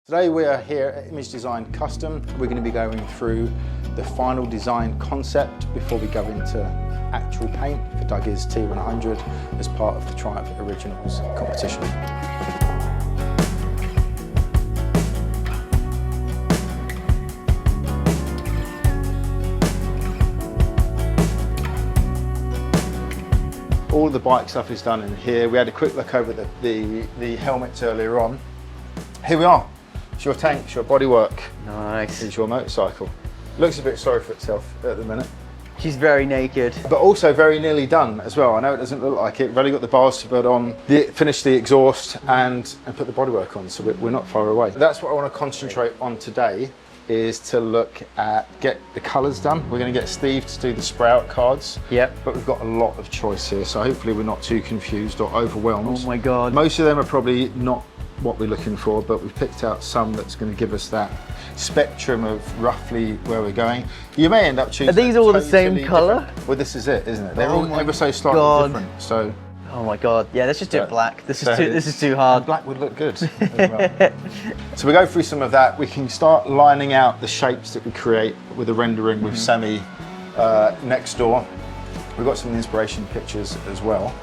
Today we are here at Image Design Custom. We're going to be going through the final design concept before we go into actual paint for Dougie's T100 as part of the Triumph Originals competition. All the bike stuff is done in here. We had a quick look over the helmets earlier on. Here we are. It's your tank, it's your bodywork. Nice. It's your motorcycle. Looks a bit sorry for itself at the minute. She's very naked. But also very nearly done as well. I know it doesn't look like it. We've only got the bars to put on, finish the exhaust and put the bodywork on, so we're not far away. That's what I want to concentrate on today, is to look at, get the colours done. We're going to get Steve to do the spray out cards. Yep. But we've got a lot of choice here, so hopefully we're not too confused or overwhelmed. Oh my God. Most of them are probably not what we're looking for, but we've picked out some that's going to give us that spectrum of roughly where we're going. You may end up choosing. Are these all the same colour? Well, this is it, isn't it? They're Oh all my ever so slightly God. different. So. Oh my God. Yeah, let's just do it black. This So is too hard. Black would look good as well. So we go through some of that. We can start lining out the shapes that we create with the rendering with Sammy next door. We've got some inspiration pictures as well,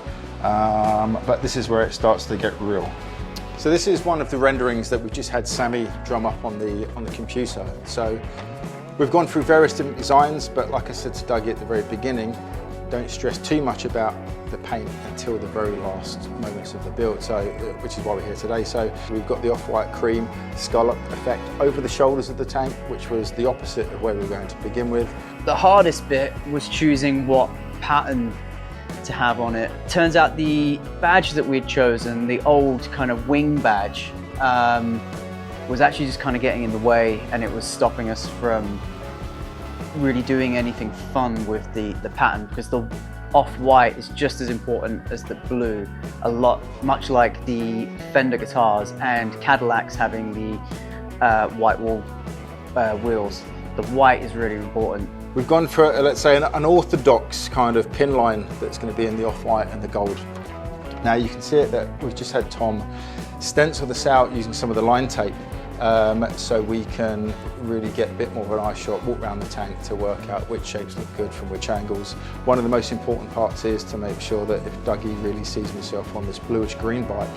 but this is where it starts to get real. So this is one of the renderings that we've just had Sammy drum up on the computer. So we've gone through various different designs, but like I said to Dougie at the very beginning, don't stress too much about the paint until the very last moments of the build, so which is why we're here today. So we've got the off-white cream scallop effect over the shoulders of the tank, which was the opposite of where we were going to begin with. The hardest bit was choosing what pattern to have on it. Turns out the badge that we'd chosen, the old kind of wing badge, was actually just kind of getting in the way, and it was stopping us from really doing anything fun with the pattern, because the off-white is just as important as the blue, much like the Fender guitars and Cadillacs having the white wall wheels. The white is really important. We've gone for, let's say, an orthodox kind of pin line that's going to be in the off-white and the gold. Now you can see it that we've just had Tom stencil this out using some of the line tape, so we can really get a bit more of an eye shot, walk around the tank to work out which shapes look good from which angles. One of the most important parts is to make sure that if Dougie really sees himself on this bluish green bike,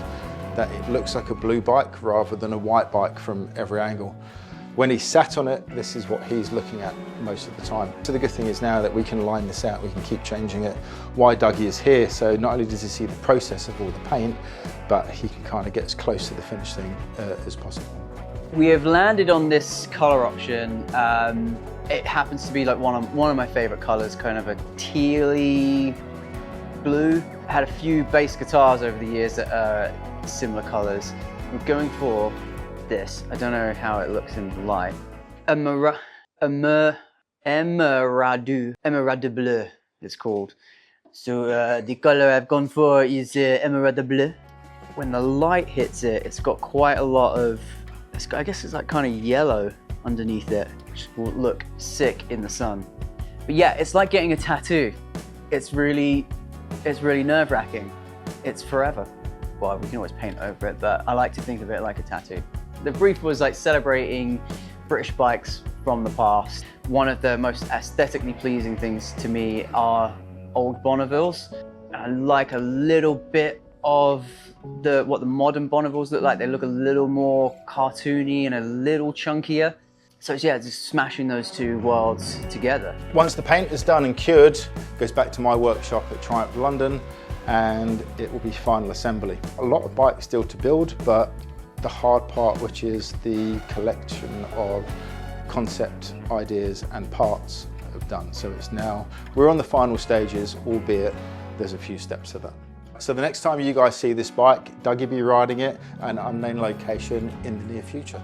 that it looks like a blue bike rather than a white bike from every angle. When he's sat on it, this is what he's looking at most of the time. So the good thing is now that we can line this out, we can keep changing it. Why Dougie is here, so not only does he see the process of all the paint, but he can kind of get as close to the finished thing as possible. We have landed on this color option. It happens to be like one of my favorite colors, kind of a tealy blue. I had a few bass guitars over the years that are similar colors. We're going for this. I don't know how it looks in the light. Emerald bleu, it's called. So the color I've gone for is emerald bleu. When the light hits it, it's got quite a lot of, I guess it's like kind of yellow underneath it, which will look sick in the sun. But yeah, it's like getting a tattoo. It's really nerve-wracking. It's forever. Well, we can always paint over it, but I like to think of it like a tattoo. The brief was like celebrating British bikes from the past. One of the most aesthetically pleasing things to me are old Bonnevilles. I like a little bit of what the modern Bonnevilles look like. They look a little more cartoony and a little chunkier. So yeah, just smashing those two worlds together. Once the paint is done and cured, it goes back to my workshop at Triumph London, and it will be final assembly. A lot of bikes still to build, but the hard part, which is the collection of concept ideas and parts, have done. So it's now, we're on the final stages, albeit there's a few steps to that. So the next time you guys see this bike, Dougie will be riding it at an unknown location in the near future.